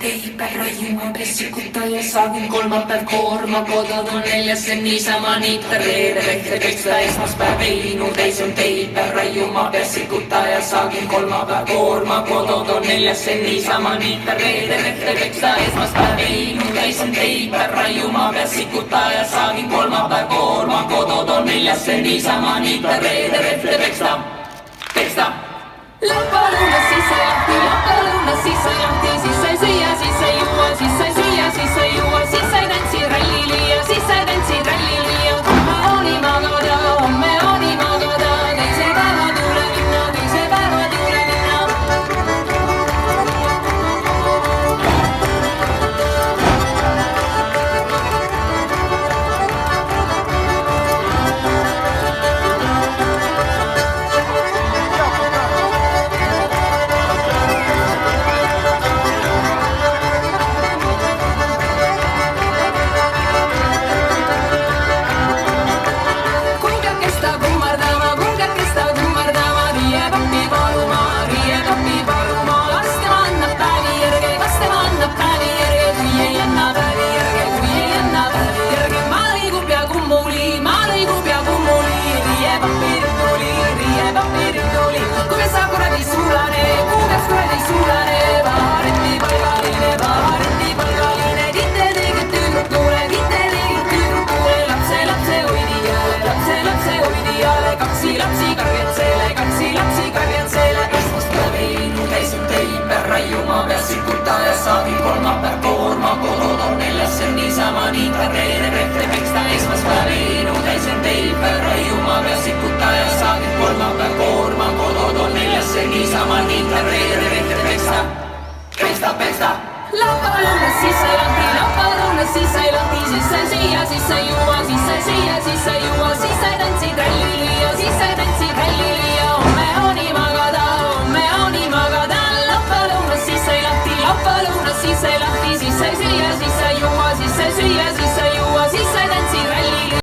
teipä rajuma pessikutta ja saavin kolmapäev koorma, kodod on neljas ja niisama niitä reede teksta esmaspäev veinu, teis on teipä rajuma pessikutta ja saavin kolmapäev koorma, kodod on neljas ja niisama niitä reede teksta esmaspäev veinu, teis on teipä rajuma pessikutta ja saavin kolmapäev koorma, kodod on neljas ja niisama niitä reede teksta. Lappaluna sisälahti, sisä syö, sisä juo, sisä juo, sisä tanssi ralliliia, Homme oni magada, ei se päivä tule minna, saavin kolmapäev koorma, kodod on neljas ja niisama niitä reede teksta esmaspäev veinu, täisen teipä rajuma vesikuta ja saavin kolmapäev koorma, kodod on neljas ja niisama niitä reede teksta. Lappaluna sisälahti, sisä syö, sisä juo, sisä tanssi ralliliia, homme oni magada, lappaluna sisälahti, sisä syö, sisä juo, sisä tanssi ralliliia.